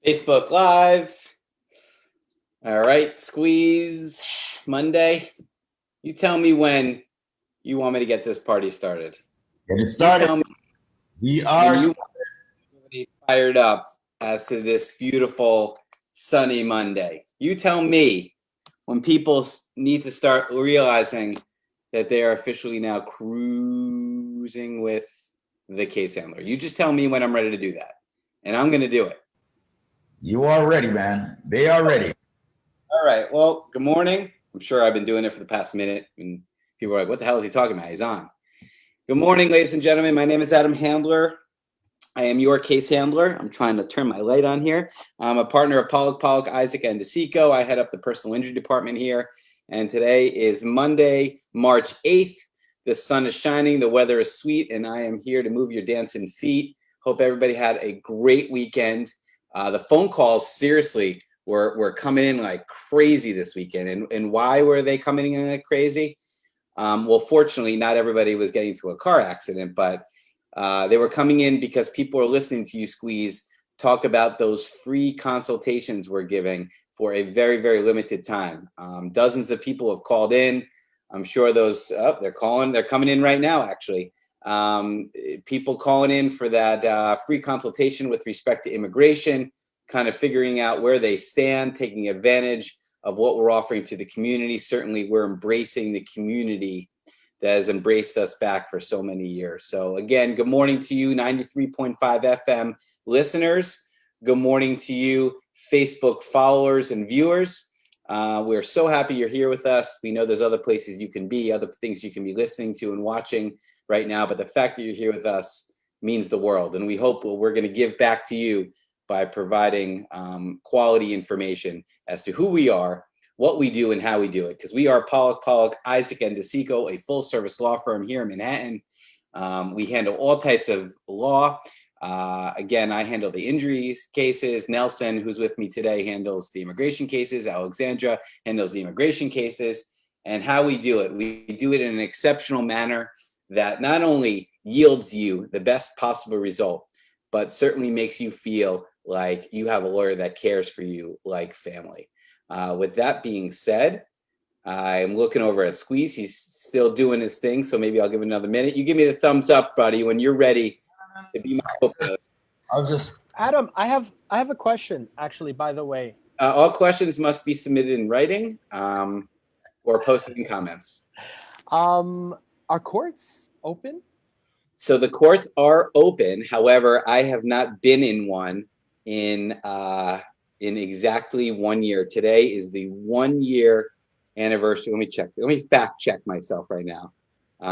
Facebook Live. All right, Squeeze Monday. You tell me when you want me to get this party started. Get it You started. tell me We when are. you want everybody fired up as to this beautiful sunny Monday. You tell me when people need to start realizing that they are officially now cruising with the case handler. You just tell me when I'm ready to do that, and I'm going to do it. You are ready, man. They are ready. All right. Well, good morning. I'm sure I've been doing it for the past minute, and people are like, what the hell is he talking about? He's on. Good morning, ladies and gentlemen. My name is Adam Handler. I am your case handler. I'm trying to turn my light on here. I'm a partner of Pollack, Isaac, and DeSico. I head up the personal injury department here. And today is Monday, March 8th. The sun is shining, the weather is sweet, and I am here to move your dancing feet. Hope everybody had a great weekend. The phone calls, seriously, were coming in like crazy this weekend. And why were they coming in like crazy? Well, fortunately, not everybody was getting into a car accident, but they were coming in because people are listening to you, Squeeze, talk about those free consultations we're giving for a very, very limited time. Dozens of people have called in. I'm sure those, they're coming in right now, actually. People calling in for that free consultation with respect to immigration, kind of figuring out where they stand, taking advantage of what we're offering to the community. Certainly, we're embracing the community that has embraced us back for so many years. So again, good morning to you, 93.5 FM listeners. Good morning to you, Facebook followers and viewers. We're so happy you're here with us. We know there's other places you can be, other things you can be listening to and watching right now, but the fact that you're here with us means the world. And we hope we're going to give back to you by providing quality information as to who we are, what we do, and how we do it. Because we are Pollack, Isaac, and DeSico, a full-service law firm here in Manhattan. We handle all types of law. Again, I handle the injuries cases. Nelson, who's with me today, handles the immigration cases. Alexandra handles the immigration cases. And how we do it, we do it in an exceptional manner that not only yields you the best possible result, but certainly makes you feel like you have a lawyer that cares for you like family. With that being said, I'm looking over at Squeeze. He's still doing his thing, so maybe I'll give another minute. You give me the thumbs up, buddy, when you're ready to be my co-host. I'll just. Adam, I have a question, actually, by the way. All questions must be submitted in writing or posted in comments. Are courts open? So the courts are open. However, I have not been in one in exactly 1 year. Today is the 1 year anniversary. Let me check. Let me fact check myself right now,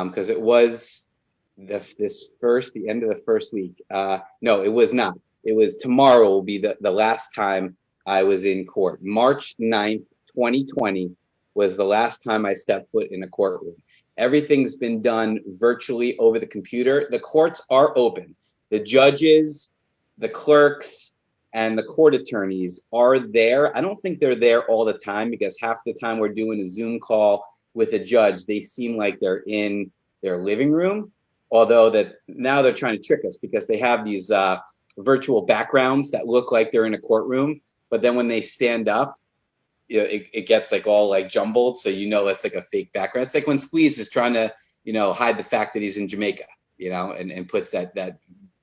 because it was the end of the first week. No, it was not. It was tomorrow will be the last time I was in court. March 9th, 2020 was the last time I stepped foot in a courtroom. Everything's been done virtually over the computer. The courts are open. The judges, the clerks, and the court attorneys are there. I don't think they're there all the time because half the time we're doing a Zoom call with a judge, they seem like they're in their living room. Although that now they're trying to trick us because they have these virtual backgrounds that look like they're in a courtroom. But then when they stand up, it gets like all like jumbled, so it's like a fake background. It's like when Squeeze is trying to hide the fact that he's in Jamaica, and puts that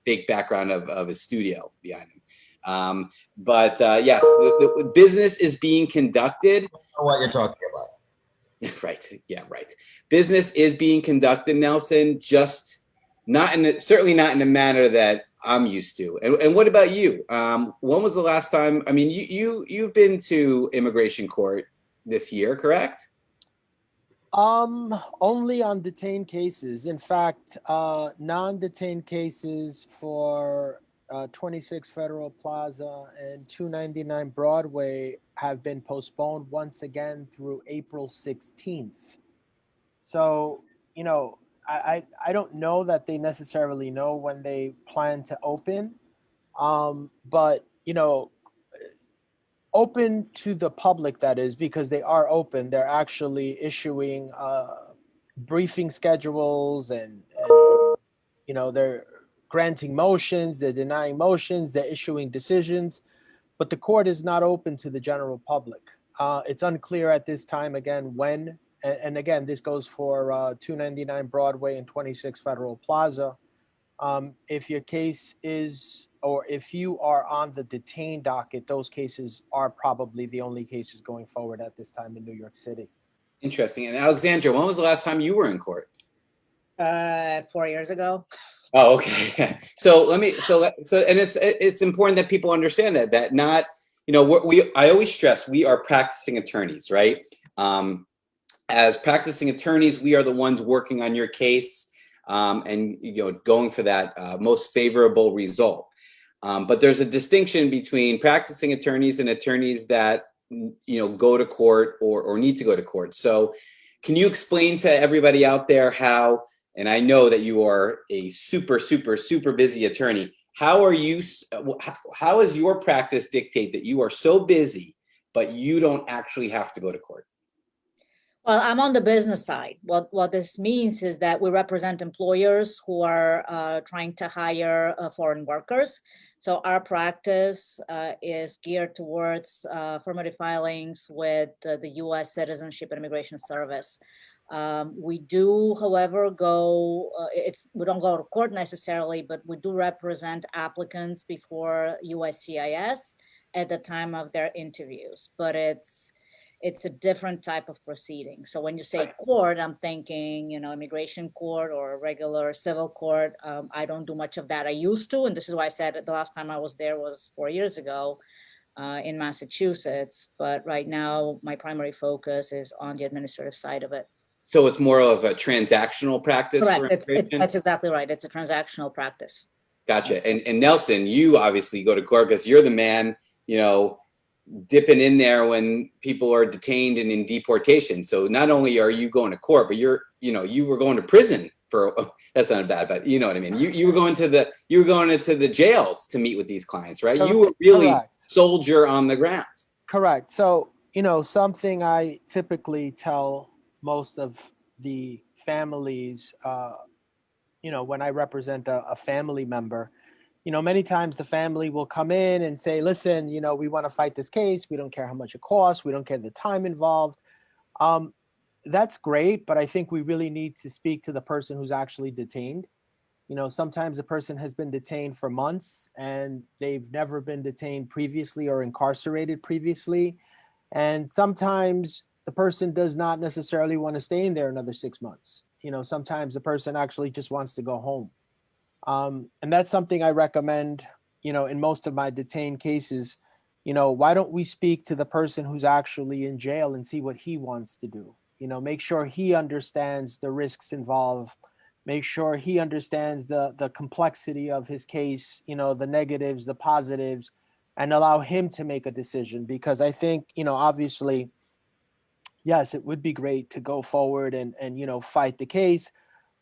fake background of his studio behind him. But yes, the business is being conducted. I don't know what you're talking about. Right. Yeah. Right. Business is being conducted, Nelson. Just certainly not in the manner that I'm used to. And what about you? When was the last time? I mean, you've been to immigration court this year, correct? Only on detained cases. In fact, non-detained cases for 26 Federal Plaza and 299 Broadway have been postponed once again through April 16th. So, I don't know that they necessarily know when they plan to open, but open to the public, that is, because they are open. They're actually issuing briefing schedules and they're granting motions, they're denying motions, they're issuing decisions. but the court is not open to the general public. It's unclear at this time, again, when, and again, this goes for 299 Broadway and 26 Federal Plaza. If your case is, or if you are on the detained docket, those cases are probably the only cases going forward at this time in New York City. Interesting. And Alexandra, when was the last time you were in court? 4 years ago. Oh, okay. So and it's important that people understand that not, you know, I always stress we are practicing attorneys, right? As practicing attorneys, we are the ones working on your case, and, you know, going for that most favorable result. But there's a distinction between practicing attorneys and attorneys that, you know, go to court or need to go to court. So can you explain to everybody out there how, and I know that you are a super busy attorney, how does your practice dictate that you are so busy, but you don't actually have to go to court? Well, I'm on the business side. What this means is that we represent employers who are trying to hire foreign workers. So our practice is geared towards affirmative filings with the U.S. Citizenship and Immigration Service. We do, however, we don't go to court necessarily, but we do represent applicants before USCIS at the time of their interviews. But it's a different type of proceeding. So when you say court, I'm thinking, you know, immigration court or regular civil court. I don't do much of that. I used to, and this is why I said the last time I was there was 4 years ago in Massachusetts. But right now, my primary focus is on the administrative side of it. So it's more of a transactional practice? Correct. That's exactly right. It's a transactional practice. Gotcha. And Nelson, you obviously go to court because you're the man, you know, dipping in there when people are detained and in deportation. So not only are you going to court, but you were going to prison for, that sounded bad, but you know what I mean. You were going into the jails to meet with these clients, right? You were really Correct. Soldier on the ground. Correct. So, you know, something I typically tell most of the families, you know, when I represent a family member, you know, many times the family will come in and say, listen, you know, we want to fight this case. We don't care how much it costs. We don't care the time involved. That's great. But I think we really need to speak to the person who's actually detained. You know, sometimes the person has been detained for months and they've never been detained previously or incarcerated previously. And sometimes the person does not necessarily want to stay in there another 6 months. You know, sometimes the person actually just wants to go home. And that's something I recommend, you know, in most of my detained cases. You know, why don't we speak to the person who's actually in jail and see what he wants to do? You know, make sure he understands the risks involved, make sure he understands the complexity of his case, you know, the negatives, the positives, and allow him to make a decision. Because I think, you know, obviously, yes, it would be great to go forward and you know, fight the case.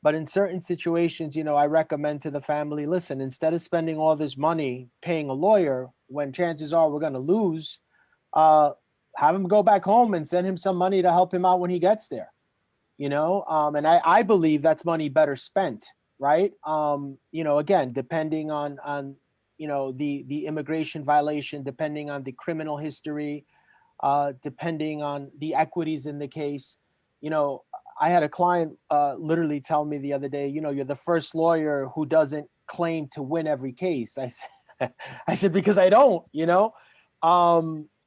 But in certain situations, you know, I recommend to the family, listen, instead of spending all this money paying a lawyer when chances are we're going to lose, have him go back home and send him some money to help him out when he gets there, you know? And I believe that's money better spent, right? You know, again, depending on you know, the immigration violation, depending on the criminal history, depending on the equities in the case. You know, I had a client literally tell me the other day, you know, you're the first lawyer who doesn't claim to win every case. I said, because I don't, you know?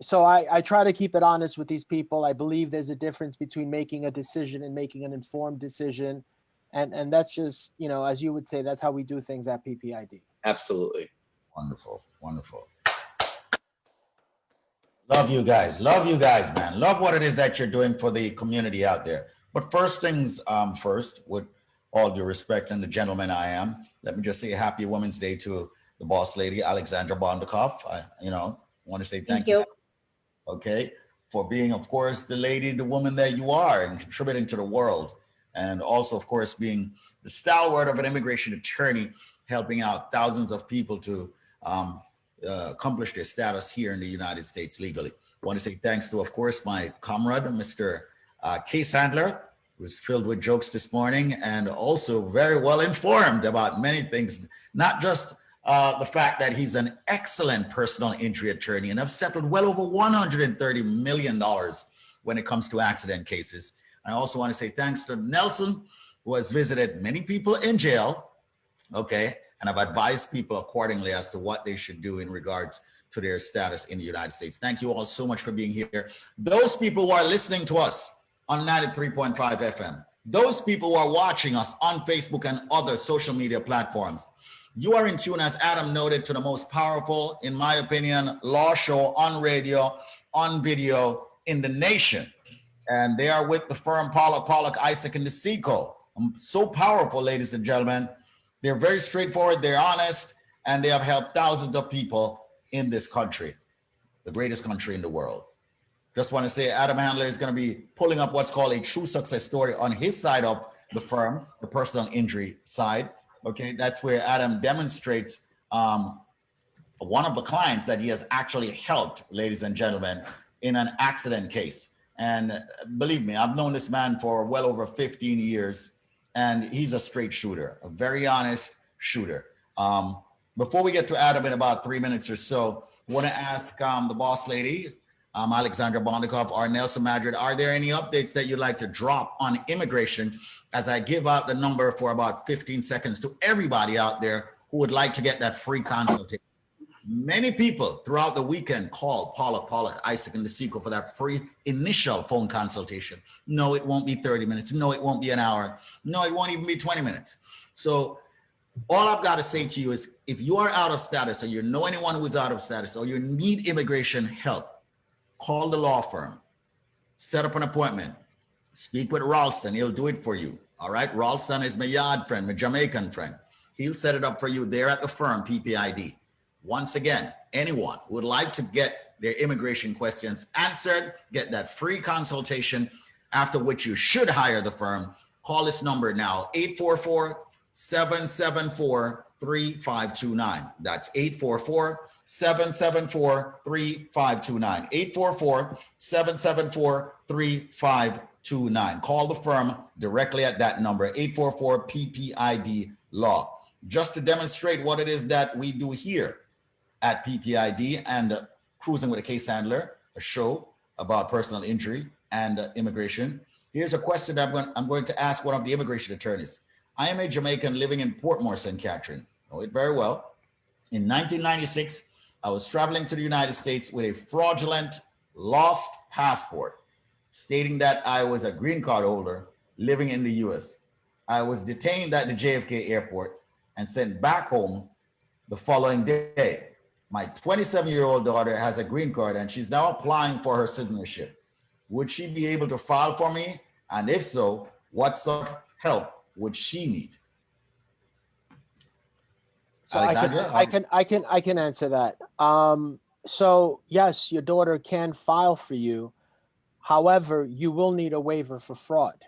So I try to keep it honest with these people. I believe there's a difference between making a decision and making an informed decision. And that's just, you know, as you would say, that's how we do things at PPID. Absolutely. Wonderful, wonderful. Love you guys, man. Love what it is that you're doing for the community out there. But first things first, with all due respect and the gentleman I am, let me just say happy Women's Day to the boss lady, Alexandra Bondikoff. I, you know, want to say thank you. Okay, for being, of course, the lady, the woman that you are and contributing to the world. And also, of course, being the stalwart of an immigration attorney, helping out thousands of people to accomplish their status here in the United States legally. I want to say thanks to, of course, my comrade, Mr. Case Handler, who was filled with jokes this morning and also very well informed about many things, not just the fact that he's an excellent personal injury attorney and have settled well over $130 million when it comes to accident cases. I also want to say thanks to Nelson, who has visited many people in jail, okay, and I've advised people accordingly as to what they should do in regards to their status in the United States. Thank you all so much for being here. Those people who are listening to us on 93.5 FM, those people who are watching us on Facebook and other social media platforms, you are in tune, as Adam noted, to the most powerful, in my opinion, law show on radio, on video in the nation. And they are with the firm Pollack, Isaac, and DeSico. So powerful, ladies and gentlemen. They're very straightforward, they're honest, and they have helped thousands of people in this country, the greatest country in the world. Just want to say Adam Handler is going to be pulling up what's called a true success story on his side of the firm, the personal injury side. Okay, that's where Adam demonstrates one of the clients that he has actually helped, ladies and gentlemen, in an accident case. And believe me, I've known this man for well over 15 years, and he's a straight shooter, a very honest shooter. Before we get to Adam in about 3 minutes or so, I want to ask the boss lady, Alexandra Bondikov or Nelson Madrid, are there any updates that you'd like to drop on immigration as I give out the number for about 15 seconds to everybody out there who would like to get that free consultation? Many people throughout the weekend called Pollack, Isaac, and DeSico for that free initial phone consultation. No, it won't be 30 minutes. No, it won't be an hour. No, it won't even be 20 minutes. So all I've got to say to you is, if you are out of status or you know anyone who is out of status or you need immigration help, call the law firm, set up an appointment, speak with Ralston. He'll do it for you. All right. Ralston is my yard friend, my Jamaican friend. He'll set it up for you there at the firm, PPID. Once again, anyone who would like to get their immigration questions answered, get that free consultation, after which you should hire the firm, call this number now, 844-774-3529. That's 844-774-3529. 844-774-3529. Call the firm directly at that number, 844-PPID-LAW. Just to demonstrate what it is that we do here at PPID and Cruisin with a Case Handler, a show about personal injury and immigration. Here's a question that I'm going to ask one of the immigration attorneys. I am a Jamaican living in Portmore, St. Catherine. Know it very well. In 1996, I was traveling to the United States with a fraudulent lost passport, stating that I was a green card holder living in the US. I was detained at the JFK airport and sent back home the following day. My 27-year-old daughter has a green card and she's now applying for her citizenship. Would she be able to file for me? And if so, what sort of help would she need? So I can answer that. So yes, your daughter can file for you. However, you will need a waiver for fraud.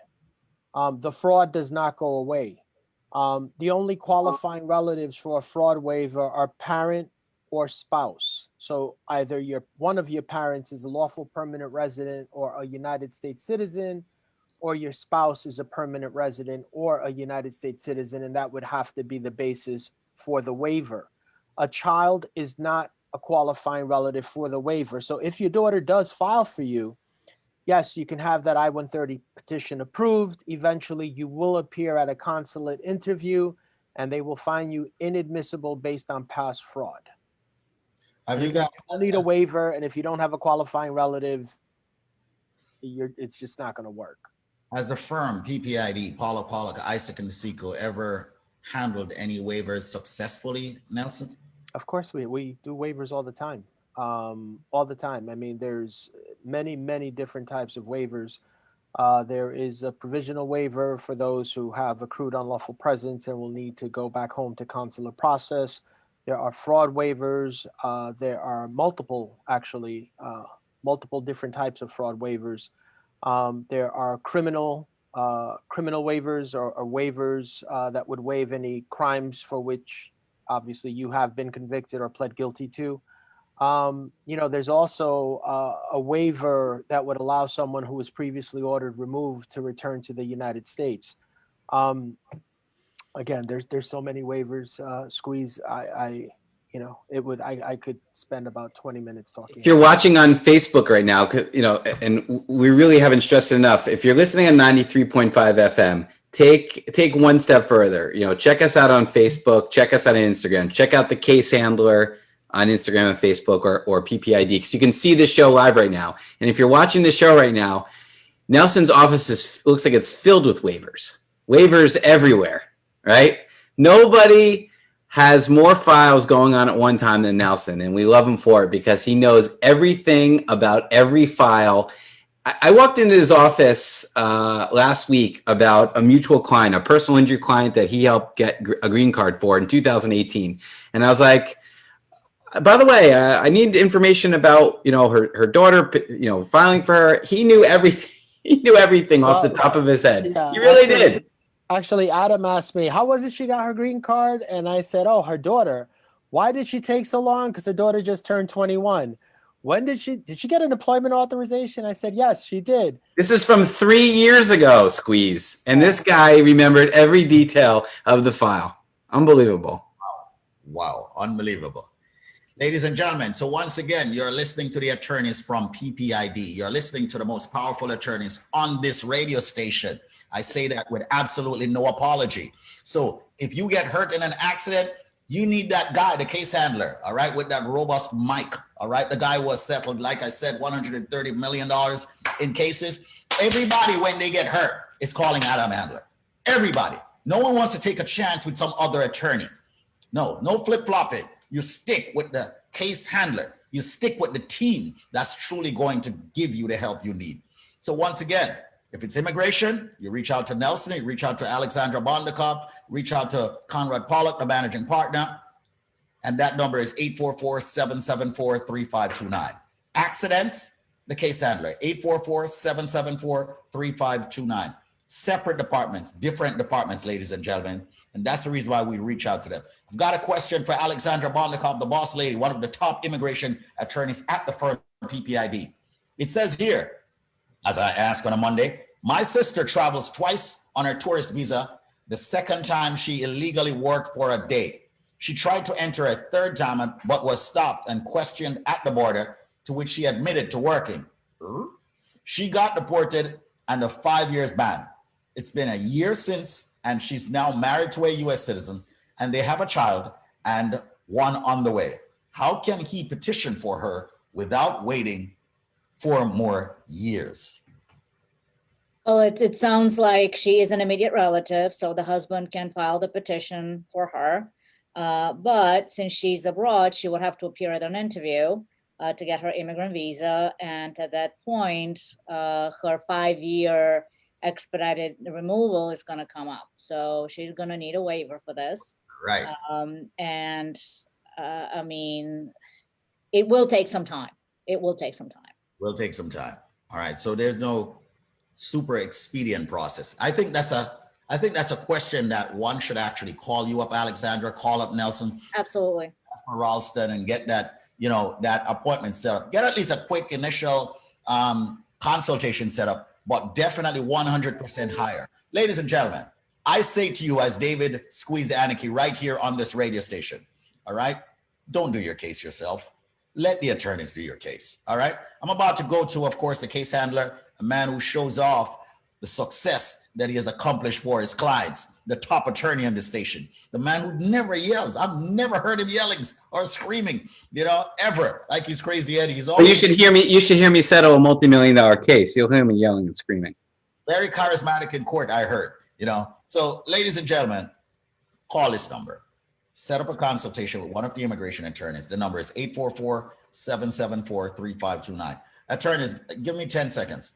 The fraud does not go away. The only qualifying relatives for a fraud waiver are parent or spouse. So either one of your parents is a lawful permanent resident or a United States citizen, or your spouse is a permanent resident or a United States citizen, and that would have to be the basis for the waiver. A child is not a qualifying relative for the waiver. So if your daughter does file for you, yes, you can have that I-130 petition approved. Eventually, you will appear at a consulate interview, and they will find you inadmissible based on past fraud. You need a waiver, and if you don't have a qualifying relative, it's just not going to work. Has the firm PPID, Pollack, Isaac, and DeSico ever handled any waivers successfully, Nelson? Of course, we do waivers all the time. All the time. I mean, there's many different types of waivers. There is a provisional waiver for those who have accrued unlawful presence and will need to go back home to consular process. There are fraud waivers. There are multiple different types of fraud waivers. There are criminal waivers or waivers that would waive any crimes for which obviously you have been convicted or pled guilty to. There's also a waiver that would allow someone who was previously ordered removed to return to the United States. again, there's so many waivers. Squeeze. I could spend about 20 minutes talking. If you're watching on Facebook right now, and we really haven't stressed it enough, if you're listening on 93.5 FM, take one step further. Check us out on Facebook, check us out on Instagram, check out the Case Handler on Instagram and Facebook or PPID, because you can see the show live right now. And if you're watching the show right now, Nelson's office looks like it's filled with waivers everywhere, right? Nobody has more files going on at one time than Nelson, and we love him for it because he knows everything about every file. I walked into his office last week about a mutual client, a personal injury client that he helped get a green card for in 2018. And I was like, by the way, I need information about, her daughter, filing for her. He knew everything. He knew everything off the top of his head. Yeah, he really did. Actually, Adam asked me, how was it she got her green card? And I said, oh, her daughter. Why did she take so long? Because her daughter just turned 21. When did she get an employment authorization? I said, yes, she did. This is from 3 years ago, Squeeze. And this guy remembered every detail of the file. Unbelievable. Wow. Unbelievable. Ladies and gentlemen, so once again, you're listening to the attorneys from PPID. You're listening to the most powerful attorneys on this radio station. I say that with absolutely no apology. So if you get hurt in an accident, you need that guy, the case handler, all right, with that robust mic, all right? The guy was settled, like I said, $130 million in cases. Everybody, when they get hurt, is calling Adam Handler. Everybody. No one wants to take a chance with some other attorney. No flip-flopping. You stick with the case handler. You stick with the team that's truly going to give you the help you need. So once again, if it's immigration, you reach out to Nelson, you reach out to Alexandra Bondakov, reach out to Conrad Pollack, the managing partner, and that number is 844-774-3529. Accidents, the case handler, 844-774-3529. Separate departments, different departments, ladies and gentlemen, and that's the reason why we reach out to them. I've got a question for Alexandra Bondakov, the boss lady, one of the top immigration attorneys at the firm PPID. It says here, as I asked on a Monday, my sister travels twice on her tourist visa. The second time she illegally worked for a day. She tried to enter a third time, but was stopped and questioned at the border, to which she admitted to working. She got deported and a 5 years ban. It's been a year since, and she's now married to a U.S. citizen, and they have a child and one on the way. How can he petition for her without waiting 4 more years? Well, it sounds like she is an immediate relative, so the husband can file the petition for her. But since she's abroad, she would have to appear at an interview to get her immigrant visa. And at that point, her 5-year expedited removal is going to come up. So she's going to need a waiver for this. Right. I mean, it will take some time. Will take some time. All right. So there's no super expedient process. I think that's a question that one should actually call you up, Alexandra, call up Nelson. Absolutely. Ask for Ralston and get that, that appointment set up. Get at least a quick initial consultation set up, but definitely 100% higher. Ladies and gentlemen, I say to you as David Squeeze Annakie right here on this radio station, all right? Don't do your case yourself. Let the attorneys do your case, all right? I'm about to go to, of course, the case handler, a man who shows off the success that he has accomplished for his clients, the top attorney on the station, the man who never yells. I've never heard him yelling or screaming, ever, like he's Crazy Eddie. He's always, you should hear me settle a multi-million-dollar case. You'll hear me yelling and screaming. Very charismatic in court, I heard, So, ladies and gentlemen, call this number. Set up a consultation with one of the immigration attorneys. The number is 844-774-3529. Attorneys, give me 10 seconds.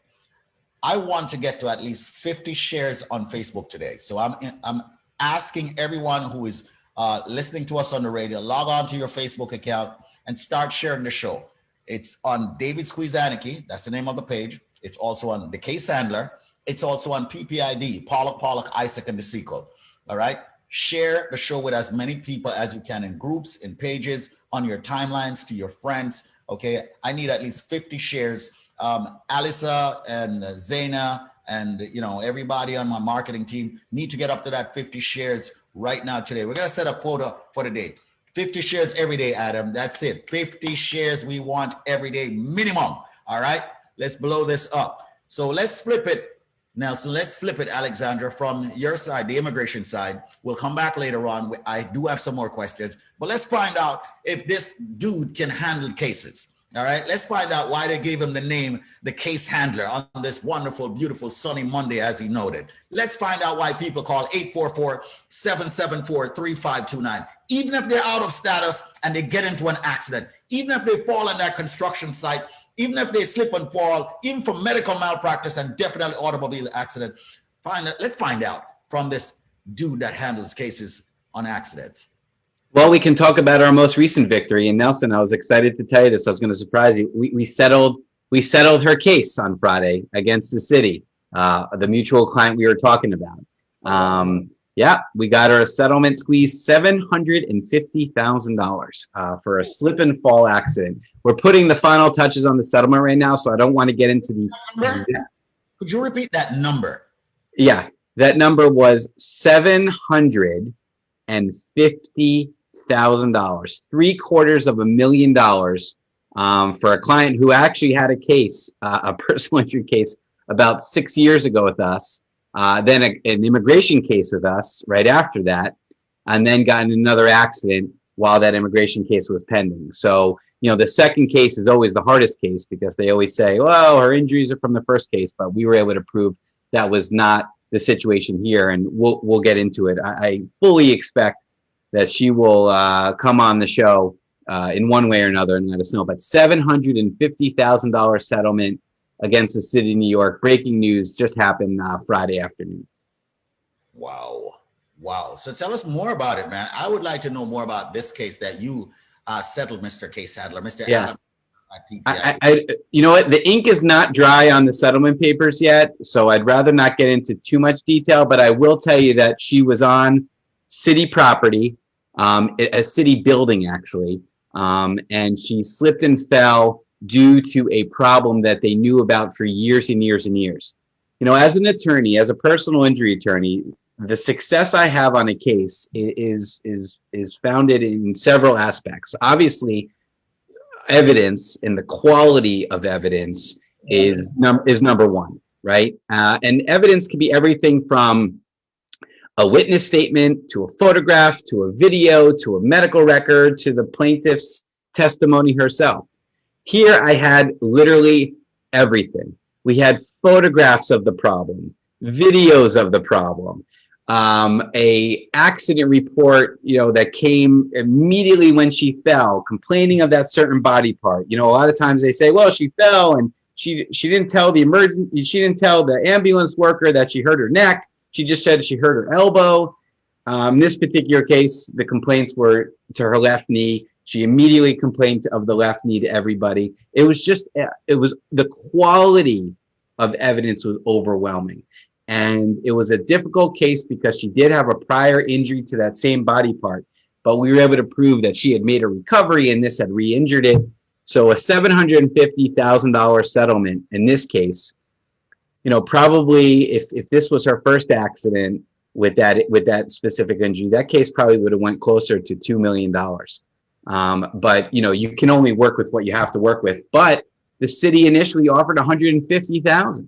I want to get to at least 50 shares on Facebook today. So I'm asking everyone who is listening to us on the radio, log on to your Facebook account and start sharing the show. It's on David Squeeze Annakie. That's the name of the page. It's also on the Case Handler. It's also on PPID, Pollack, Isaac, and DeSico. All right. Share the show with as many people as you can in groups, in pages, on your timelines, to your friends. Okay. I need at least 50 shares. Alisa and Zaina and everybody on my marketing team need to get up to that 50 shares right now today. We're going to set a quota for the day. 50 shares every day, Adam. That's it. 50 shares we want every day minimum. All right. Let's blow this up. So let's flip it, Nelson. Let's flip it, Alexandra, from your side, the immigration side. We'll come back later on. I do have some more questions, but let's find out if this dude can handle cases. All right. Let's find out why they gave him the name, the case handler, on this wonderful, beautiful, sunny Monday, as he noted. Let's find out why people call 844-774-3529. Even if they're out of status and they get into an accident, even if they fall on that construction site, even if they slip and fall, even from medical malpractice and definitely automobile accident, let's find out from this dude that handles cases on accidents. Well, we can talk about our most recent victory. And Nelson, I was excited to tell you this. I was going to surprise you. We settled her case on Friday against the city, the mutual client we were talking about. Yeah, we got her a settlement squeeze, $750,000 for a slip and fall accident. We're putting the final touches on the settlement right now, so I don't want to get into the. Could you repeat that number? Yeah, that number was $750,000, $750,000 for a client who actually had a case, a personal injury case, about 6 years ago with us. Then an immigration case with us right after that, and then got in another accident while that immigration case was pending. So, the second case is always the hardest case because they always say, well, her injuries are from the first case, but we were able to prove that was not the situation here, and we'll get into it. I fully expect that she will come on the show in one way or another and let us know. But $750,000 settlement against the city of New York. Breaking news just happened Friday afternoon. Wow. So tell us more about it, man. I would like to know more about this case that you settled, Mr. Case Handler, Mr. Yeah. Adam. You know what? The ink is not dry on the settlement papers yet, so I'd rather not get into too much detail, but I will tell you that she was on city property, a city building actually, and she slipped and fell due to a problem that they knew about for years and years and years. As an attorney, as a personal injury attorney, the success I have on a case is founded in several aspects. Obviously, evidence and the quality of evidence is number one, right? And evidence can be everything from a witness statement to a photograph to a video to a medical record to the plaintiff's testimony herself. Here I had literally everything. We had photographs of the problem, videos of the problem, a accident report, that came immediately when she fell, complaining of that certain body part. A lot of times they say, well, she fell and she didn't tell the ambulance worker that she hurt her neck. She just said she hurt her elbow. In this particular case, the complaints were to her left knee. She immediately complained of the left knee to everybody. It was the quality of evidence was overwhelming. And it was a difficult case because she did have a prior injury to that same body part, but we were able to prove that she had made a recovery and this had re-injured it. So a $750,000 settlement in this case, probably if this was her first accident with that specific injury, that case probably would have went closer to $2 million. But you can only work with what you have to work with. But the city initially offered $150,000,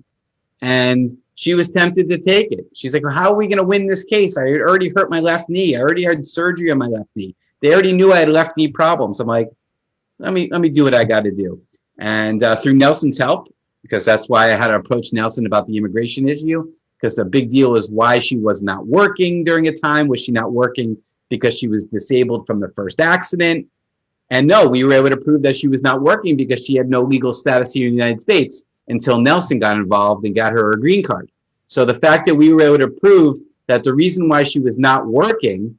and she was tempted to take it. She's like, well, how are we going to win this case? I already hurt my left knee. I already had surgery on my left knee. They already knew I had left knee problems. I'm like, let me do what I got to do. And through Nelson's help, because that's why I had to approach Nelson about the immigration issue, because the big deal is why she was not working during a time. Was she not working because she was disabled from the first accident? And no, we were able to prove that she was not working because she had no legal status here in the United States until Nelson got involved and got her a green card. So the fact that we were able to prove that the reason why she was not working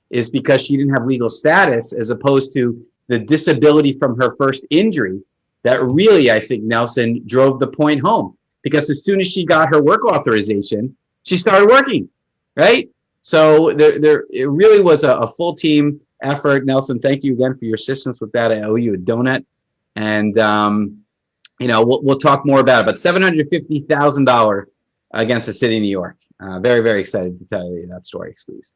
is because she didn't have legal status, as opposed to the disability from her first injury, that really, I think, Nelson, drove the point home. Because as soon as she got her work authorization, she started working, right? So it really was a full team effort. Nelson, thank you again for your assistance with that. I owe you a donut. And we'll talk more about it. But $750,000 against the city of New York. Very, very excited to tell you that story, Squeeze.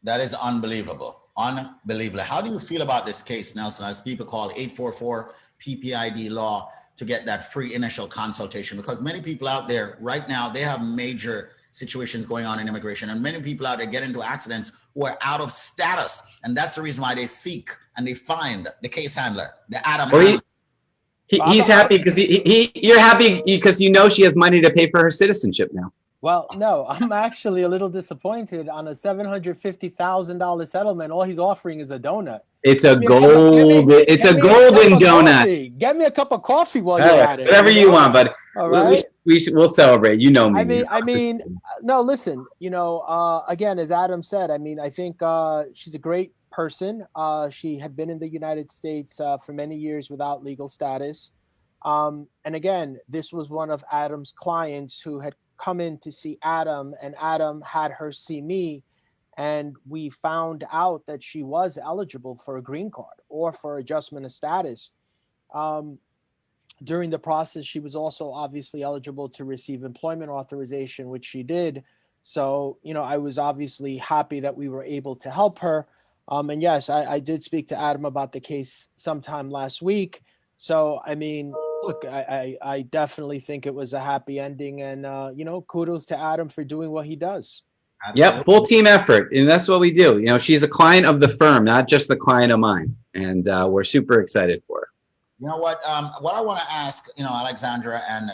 That is unbelievable. Unbelievable. How do you feel about this case, Nelson, as people call 844 PPID law to get that free initial consultation? Because many people out there right now, they have major situations going on in immigration, and many people out there get into accidents who are out of status. And that's the reason why they seek and they find the case handler, the Adam handler. He's happy because you're happy because you know she has money to pay for her citizenship now. Well, no, I'm actually a little disappointed on a $750,000 settlement. All he's offering is a donut. It's a golden donut. Get me a cup of coffee while you're at it. Whatever you want, but all right. We'll celebrate. You know me. I mean, no, listen, again, as Adam said, I mean, I think she's a great person. She had been in the United States for many years without legal status. And again, this was one of Adam's clients who had come in to see Adam, and Adam had her see me, and we found out that she was eligible for a green card or for adjustment of status. During the process, she was also obviously eligible to receive employment authorization, which she did. So, I was obviously happy that we were able to help her. And yes, I did speak to Adam about the case sometime last week. So, I mean, look, I definitely think it was a happy ending, and kudos to Adam for doing what he does. Absolutely. Yep, full team effort, and that's what we do. She's a client of the firm, not just the client of mine, and we're super excited for her. You know what? What I want to ask, Alexandra and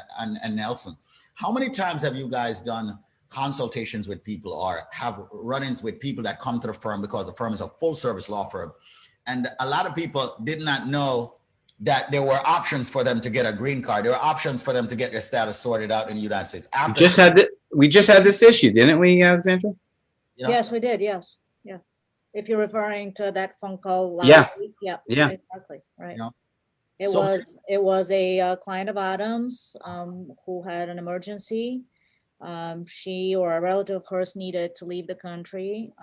Nelson, how many times have you guys done consultations with people or have run-ins with people that come to the firm, because the firm is a full-service law firm, and a lot of people did not know that there were options for them to get a green card. There were options for them to get their status sorted out in the United States. We just had this issue, didn't we, Alexandra? Yes, we did. Yes. Yeah. If you're referring to that phone call last week. Yeah. Exactly. Right. It was a client of Adam's who had an emergency. She or a relative of hers needed to leave the country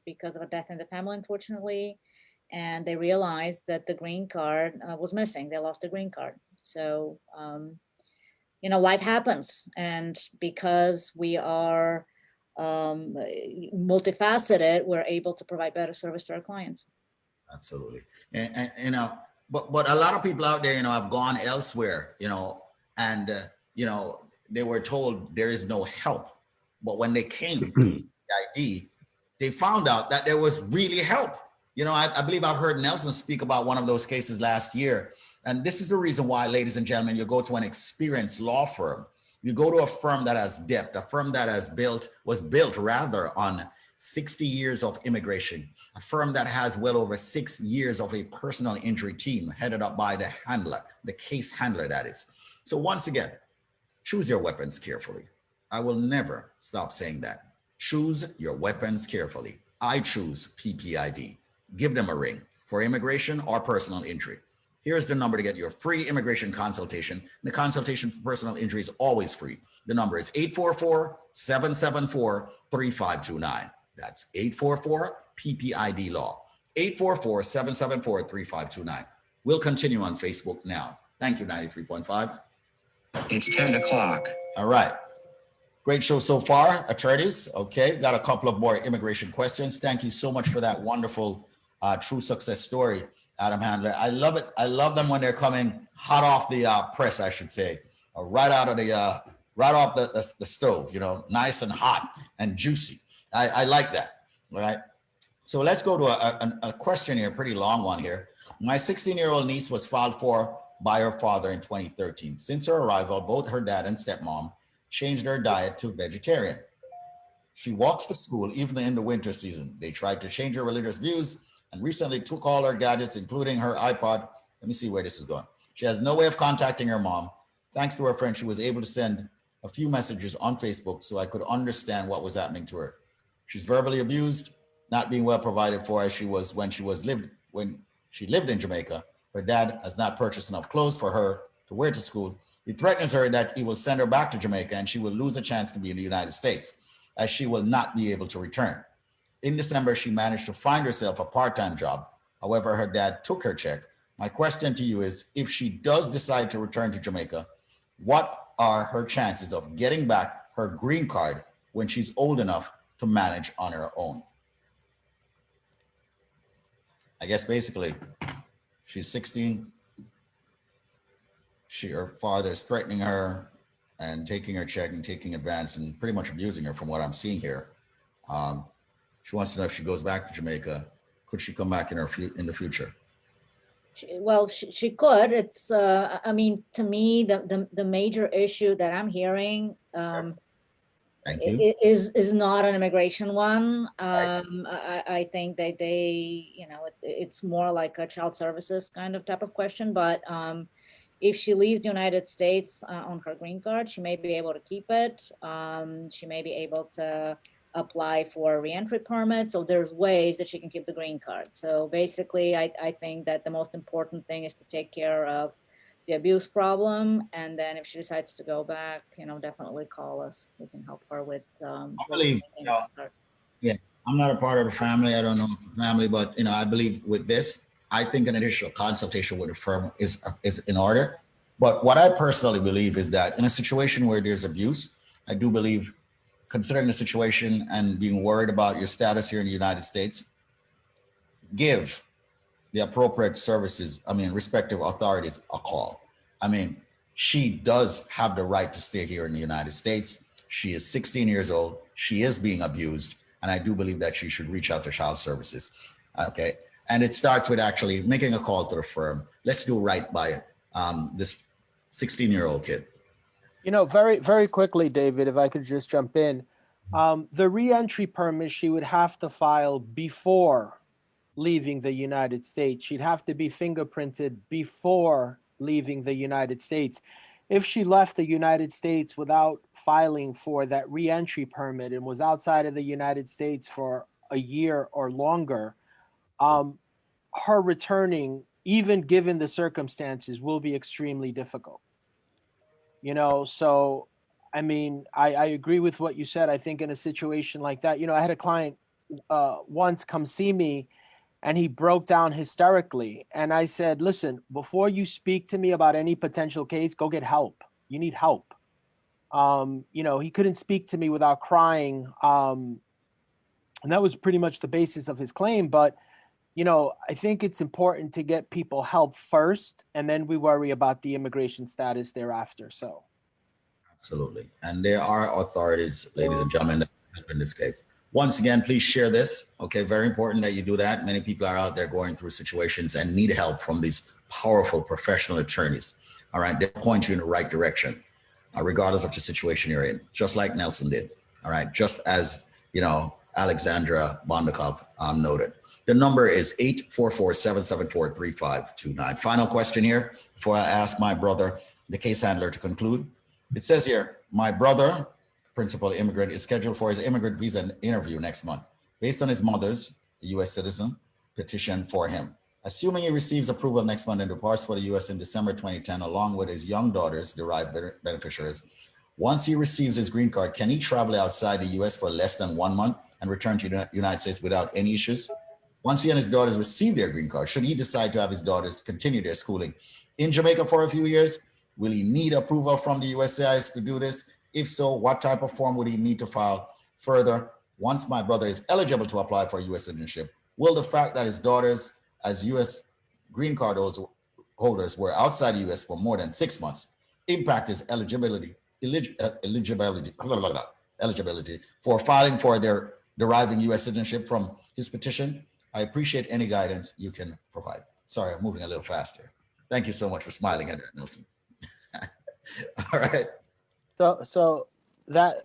because of a death in the family, unfortunately. And they realized that the green card was missing. They lost the green card. So, life happens. And because we are multifaceted, we're able to provide better service to our clients. Absolutely. And but a lot of people out there, have gone elsewhere, and, they were told there is no help. But when they came to the ID, they found out that there was really help. I believe I've heard Nelson speak about one of those cases last year. And this is the reason why, ladies and gentlemen, you go to an experienced law firm. You go to a firm that has depth, a firm that was built on 60 years of immigration, a firm that has well over 6 years of a personal injury team headed up by the handler, the case handler, that is. So once again, choose your weapons carefully. I will never stop saying that. Choose your weapons carefully. I choose PPID. Give them a ring for immigration or personal injury. Here's the number to get your free immigration consultation. The consultation for personal injury is always free. The number is 844-774-3529. That's 844-PPID law. 844-774-3529. We'll continue on Facebook now. Thank you, 93.5. It's 10 o'clock. All right. Great show so far, attorneys. Okay, got a couple of more immigration questions. Thank you so much for that wonderful true success story, Adam Handler. I love it. I love them when they're coming hot off the press, I should say, right off the stove, nice and hot and juicy. I like that. All right. So let's go to a question here, a pretty long one here. My 16-year-old niece was filed for by her father in 2013. Since her arrival, both her dad and stepmom changed her diet to vegetarian. She walks to school even in the winter season. They tried to change her religious views and recently took all her gadgets, including her iPod. Let me see where this is going. She has no way of contacting her mom. Thanks to her friend, she was able to send a few messages on Facebook so I could understand what was happening to her. She's verbally abused, not being well provided for as she was when she lived in Jamaica. Her dad has not purchased enough clothes for her to wear to school. He threatens her that he will send her back to Jamaica and she will lose a chance to be in the United States, as she will not be able to return. In December, she managed to find herself a part-time job. However, her dad took her check. My question to you is, if she does decide to return to Jamaica, what are her chances of getting back her green card when she's old enough to manage on her own? I guess basically she's 16. Her father is threatening her and taking her check and taking advance and pretty much abusing her from what I'm seeing here. She wants to know if she goes back to Jamaica, could she come back in the future? She could. It's I mean, to me, the major issue that I'm hearing Thank you. is not an immigration one. Right. I think that it's more like a child services kind of type of question. But if she leaves the United States on her green card, she may be able to keep it. She may be able to apply for a reentry permit. So there's ways that she can keep the green card. So basically, I think that the most important thing is to take care of the abuse problem, and then if she decides to go back, definitely call us. We can help her with. I believe, yeah, I'm not a part of the family. I don't know the family, but I believe with this, I think an initial consultation with a firm is in order. But what I personally believe is that in a situation where there's abuse, I do believe, considering the situation and being worried about your status here in the United States, give the appropriate services, respective authorities, a call. She does have the right to stay here in the United States. She is 16 years old. She is being abused. And I do believe that she should reach out to child services. Okay. And it starts with actually making a call to the firm. Let's do right by this 16-year-old kid. Very, very quickly, David, if I could just jump in. The reentry permit she would have to file before leaving the United States. She'd have to be fingerprinted before leaving the United States. If she left the United States without filing for that reentry permit and was outside of the United States for a year or longer, her returning, even given the circumstances, will be extremely difficult. So I agree with what you said. I think in a situation like that, I had a client once come see me, and he broke down hysterically. And I said, listen, before you speak to me about any potential case, go get help. You need help. He couldn't speak to me without crying. And that was pretty much the basis of his claim. But, I think it's important to get people help first, and then we worry about the immigration status thereafter. So. Absolutely. And there are authorities, ladies and gentlemen, in this case. Once again, please share this. Okay, very important that you do that. Many people are out there going through situations and need help from these powerful professional attorneys. All right, they'll point you in the right direction, regardless of the situation you're in, just like Nelson did. All right, just as, Alexandra Bondakov noted. The number is 844-774-3529. Final question here before I ask my brother, the case handler, to conclude. It says here, my brother, principal immigrant, is scheduled for his immigrant visa interview next month, based on his mother's, a U.S. citizen, petition for him. Assuming he receives approval next month and departs for the U.S. in December 2010, along with his young daughter's derived beneficiaries, once he receives his green card, can he travel outside the U.S. for less than 1 month and return to the United States without any issues? Once he and his daughters receive their green card, should he decide to have his daughters continue their schooling in Jamaica for a few years, will he need approval from the USCIS to do this? If so, what type of form would he need to file? Further, once my brother is eligible to apply for U.S. citizenship, will the fact that his daughters as U.S. green card holders were outside the U.S. for more than 6 months impact his eligibility for filing for their deriving U.S. citizenship from his petition? I appreciate any guidance you can provide. Sorry, I'm moving a little faster. Thank you so much for smiling at that, Nelson. All right. So that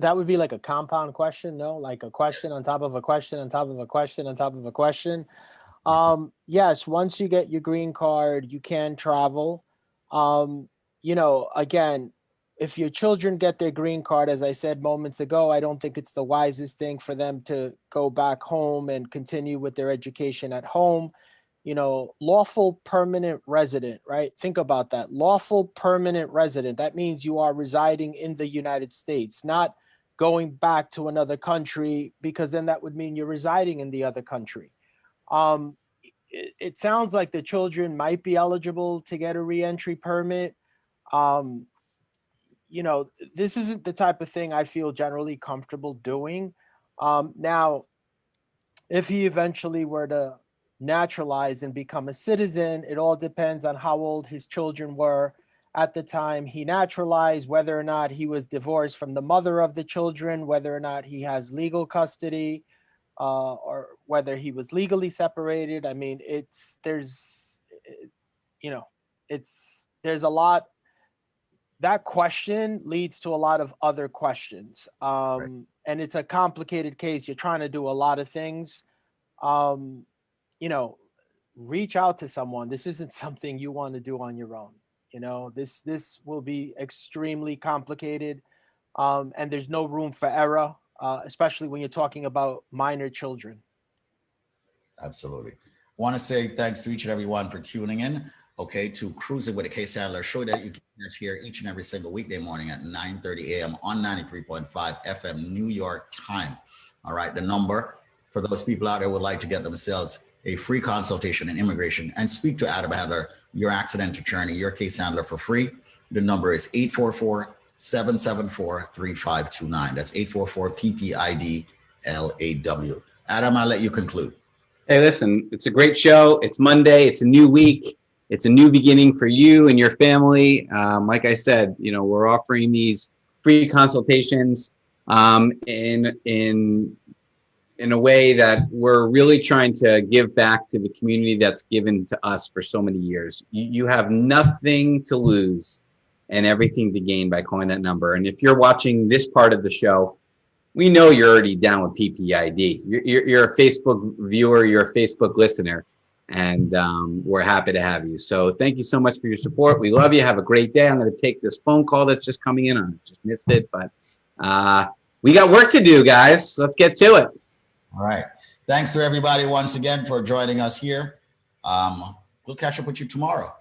would be like a compound question, no? Like a question on top of a question on top of a question on top of a question. Yes, once you get your green card, you can travel. Again, if your children get their green card, as I said moments ago, I don't think it's the wisest thing for them to go back home and continue with their education at home. Lawful permanent resident, right? Think about that. Lawful permanent resident. That means you are residing in the United States, not going back to another country, because then that would mean you're residing in the other country. It sounds like the children might be eligible to get a reentry permit. This isn't the type of thing I feel generally comfortable doing. Now, if he eventually were to naturalize and become a citizen. It all depends on how old his children were at the time he naturalized, whether or not he was divorced from the mother of the children, whether or not he has legal custody, or whether he was legally separated. I mean, there's a lot. That question leads to a lot of other questions. And it's a complicated case. You're trying to do a lot of things. Reach out to someone. This isn't something you want to do on your own. This will be extremely complicated. And there's no room for error, especially when you're talking about minor children. Absolutely. Want to say thanks to each and every one for tuning in, to Cruisin with a Case Handler show that you can catch here each and every single weekday morning at 9:30 a.m. on 93.5 FM New York time. All right, the number for those people out there who would like to get themselves a free consultation in immigration and speak to Adam Handler, your accident attorney, your case handler, for free. The number is 844-774-3529. That's 844-PPID-LAW. Adam, I'll let you conclude. Hey, listen, it's a great show. It's Monday. It's a new week. It's a new beginning for you and your family. Like I said, we're offering these free consultations in a way that we're really trying to give back to the community that's given to us for so many years. You have nothing to lose and everything to gain by calling that number. And if you're watching this part of the show, we know you're already down with PPID. You're a Facebook viewer, you're a Facebook listener, and we're happy to have you. So thank you so much for your support. We love you. Have a great day. I'm going to take this phone call that's just coming in. I just missed it, but we got work to do, guys. Let's get to it. All right. Thanks to everybody once again for joining us here. We'll catch up with you tomorrow.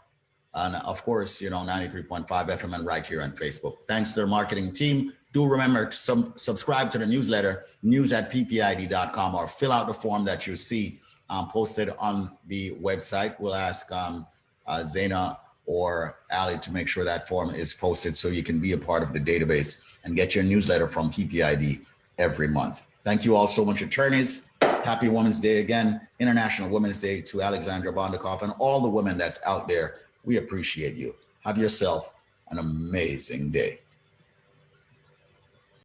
And of course, 93.5 FM and right here on Facebook. Thanks to the marketing team. Do remember to subscribe to the newsletter, news@ppid.com, or fill out the form that you see posted on the website. We'll ask Zaina or Ali to make sure that form is posted so you can be a part of the database and get your newsletter from PPID every month. Thank you all so much, attorneys. Happy Women's Day again, International Women's Day to Alexandra Bondikoff and all the women that's out there. We appreciate you. Have yourself an amazing day.